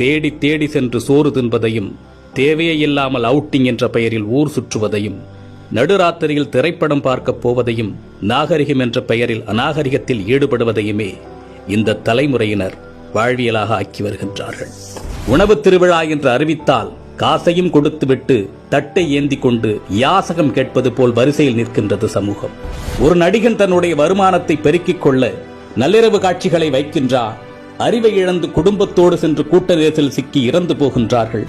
தேடி தேடி சென்று சோறு தின்பதையும், தேவையே இல்லாமல் அவுட்டிங் என்ற பெயரில் ஊர் சுற்றுவதையும், நடுராத்திரியில் திரைப்படம் பார்க்கப் போவதையும், நாகரிகம் என்ற பெயரில் அநாகரிகத்தில் ஈடுபடுவதையுமே இந்த தலைமுறையினர் வாழ்வியலாக ஆக்கி வருகின்றார்கள். உணவு திருவிழா என்று அறிவித்தால் காசையும் கொடுத்துவிட்டு தட்டை ஏந்தி கொண்டு யாசகம் கேட்பது போல் வரிசையில் நிற்கின்றது சமூகம். ஒரு நடிகன் தன்னுடைய வருமானத்தை பெருக்கிக் கொள்ள நள்ளிரவு காட்சிகளை வைக்கின்றார். அறிவை இழந்து குடும்பத்தோடு சென்று கூட்ட நெரிசல் சிக்கி இறந்து போகின்றார்கள்.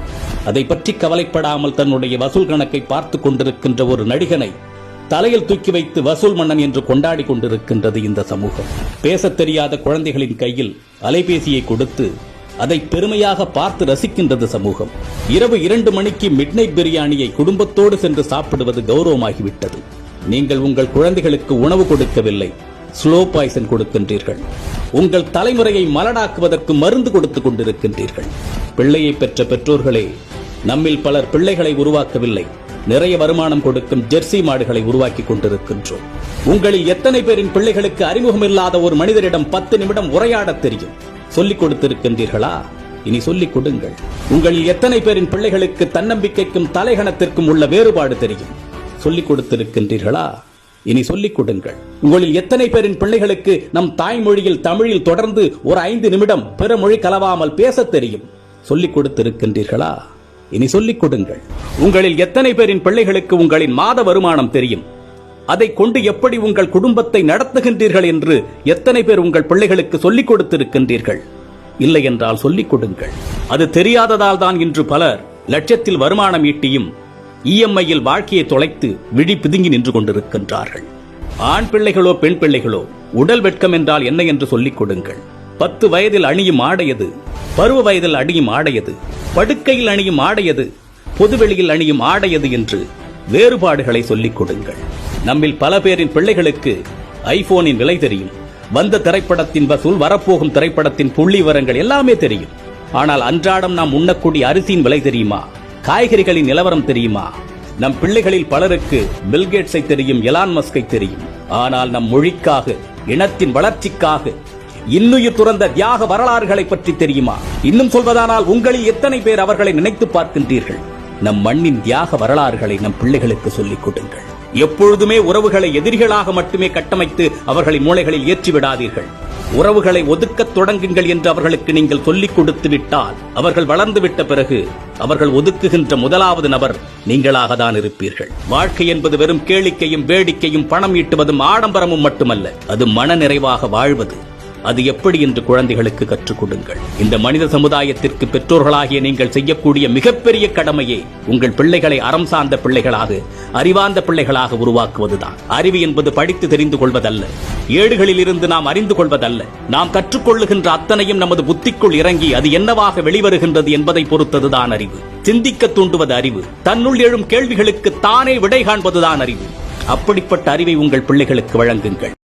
அதை பற்றி கவலைப்படாமல் தன்னுடைய வசூல் கணக்கை பார்த்து கொண்டிருக்கின்ற ஒரு நடிகனை தலையில் தூக்கி வைத்து வசூல் மன்னன் என்று கொண்டாடி கொண்டிருக்கின்றது இந்த சமூகம். பேசத் தெரியாத குழந்தைகளின் கையில் அலைபேசியை கொடுத்து அதை பெருமையாக பார்த்து ரசிக்கின்றது சமூகம். இரவு 2 மணிக்கு மிட்நைட் பிரியாணியை குடும்பத்தோடு சென்று சாப்பிடுவது கௌரவமாகிவிட்டது. நீங்கள் உங்கள் குழந்தைகளுக்கு உணவு கொடுக்கவில்லை, ஸ்லோ பாய்சன் கொடுக்கின்றீர்கள். உங்கள் தலைமுறையை மலடாக்குவதற்கு மருந்து கொடுத்துக் கொண்டிருக்கின்றீர்கள். பிள்ளையை பெற்ற பெற்றோர்களே, நம்மில் பலர் பிள்ளைகளை உருவாக்கவில்லை, நிறைய வருமானம் கொடுக்கும் ஜெர்சி மாடுகளை உருவாக்கி கொண்டிருக்கின்றோம். உங்களில் எத்தனை பேரின் பிள்ளைகளுக்கு அறிமுகமில்லாத ஒரு மனிதரிடம் 10 நிமிடம் உரையாட தெரியும்? சொல்லிக் கொடுத்திருக்கின்றீர்களா? இனி சொல்லிக் கொடுங்கள். உங்களில் எத்தனை பேரின் பிள்ளைகளுக்கு தன்னம்பிக்கைக்கும் தலைகணத்திற்கும் உள்ள வேறுபாடு தெரியும்? சொல்லிக் கொடுத்திருக்கின்றீர்களா? இனி சொல்லிக் கொடுங்கள். உங்களில் எத்தனை பேரின் பிள்ளைகளுக்கு நம் தாய்மொழியில் தமிழில் தொடர்ந்து ஒரு 5 நிமிடம் பிற மொழி கலவாமல் பேசத் தெரியும்? சொல்லிக் கொடுத்திருக்கின்றீர்களா? இனி சொல்லிக் கொடுங்கள். உங்களில் எத்தனை பேரின் பிள்ளைகளுக்கு உங்களின் மாத வருமானம் தெரியும்? அதை கொண்டு எப்படி உங்கள் குடும்பத்தை நடத்துகின்றீர்கள் என்று எத்தனை பேர் உங்கள் பிள்ளைகளுக்கு சொல்லிக் கொடுத்திருக்கின்றீர்கள்? இல்லை என்றால் சொல்லிக் கொடுங்கள். அது தெரியாததால் தான் இன்று பலர் லட்சத்தில் வருமானம் ஈட்டியும் இஎம்ஐயில் வாழ்க்கையை தொலைத்து விழி பிதுங்கி நின்று கொண்டிருக்கின்றார்கள். ஆண் பிள்ளைகளோ பெண் பிள்ளைகளோ, உடல் வெட்கம் என்றால் என்ன என்று சொல்லிக் கொடுங்கள். 10 வயதில் அணியும் ஆடையது, பருவ வயதில் அணியும் ஆடையது, படுக்கையில் அணியும் ஆடையது, பொதுவெளியில் அணியும் ஆடையது என்று வேறுபாடுகளை சொல்லிக் கொடுங்கள். நம்மில் பல பேரின் பிள்ளைகளுக்கு ஐபோனின் விலை தெரியும், வந்த திரைப்படத்தின் வசூல், வரப்போகும் திரைப்படத்தின் புள்ளி விவரங்கள் எல்லாமே தெரியும். ஆனால் அன்றாடம் நாம் உண்ணக்கூடிய அரிசியின் விலை தெரியுமா? காய்கறிகளின் நிலவரம் தெரியுமா? நம் பிள்ளைகளில் பலருக்கு பில்கேட்ஸை தெரியும், எலான் மஸ்கை தெரியும். ஆனால் நம் மொழிக்காக, இனத்தின் வளர்ச்சிக்காக இன்னுயிர் துறந்த தியாக வரலாறுகளை பற்றி தெரியுமா? இன்னும் சொல்வதானால் உங்களில் எத்தனை பேர் அவர்களை நினைத்து பார்க்கின்றீர்கள்? நம் மண்ணின் தியாக வரலாறுகளை நம் பிள்ளைகளுக்கு சொல்லிக் கொடுங்கள். எப்பொழுதுமே உறவுகளை எதிரிகளாக மட்டுமே கட்டமைத்து அவர்களின் மூளைகளில் ஏற்றிவிடாதீர்கள். உறவுகளை ஒதுக்கத் தொடங்குங்கள் என்று அவர்களுக்கு நீங்கள் சொல்லிக் கொடுத்து விட்டால், அவர்கள் வளர்ந்து விட்ட பிறகு அவர்கள் ஒதுக்குகின்ற முதலாவது நபர் நீங்களாக தான் இருப்பீர்கள். வாழ்க்கை என்பது வெறும் கேளிக்கையும் வேடிக்கையும் பணம் ஈட்டுவதும் ஆடம்பரமும் மட்டுமல்ல, அது மன நிறைவாக வாழ்வது. அது எப்படி என்று குழந்தைகளுக்கு கற்றுக் கொடுங்கள். இந்த மனித சமுதாயத்திற்கு பெற்றோர்களாகிய நீங்கள் செய்யக்கூடிய மிகப்பெரிய கடமையே உங்கள் பிள்ளைகளை அறம் சார்ந்த பிள்ளைகளாக, அறிவார்ந்த பிள்ளைகளாக உருவாக்குவதுதான். அறிவு என்பது படித்து தெரிந்து கொள்வதல்ல, ஏடுகளில் இருந்து நாம் அறிந்து கொள்வதல்ல. நாம் கற்றுக்கொள்ளுகின்ற அத்தனையும் நமது புத்திக்குள் இறங்கி அது என்னவாக வெளிவருகின்றது என்பதை பொறுத்ததுதான் அறிவு. சிந்திக்க தூண்டுவது அறிவு. தன்னுள் எழும் கேள்விகளுக்கு தானே விடை காண்பதுதான் அறிவு. அப்படிப்பட்ட அறிவை உங்கள் பிள்ளைகளுக்கு வழங்குங்கள்.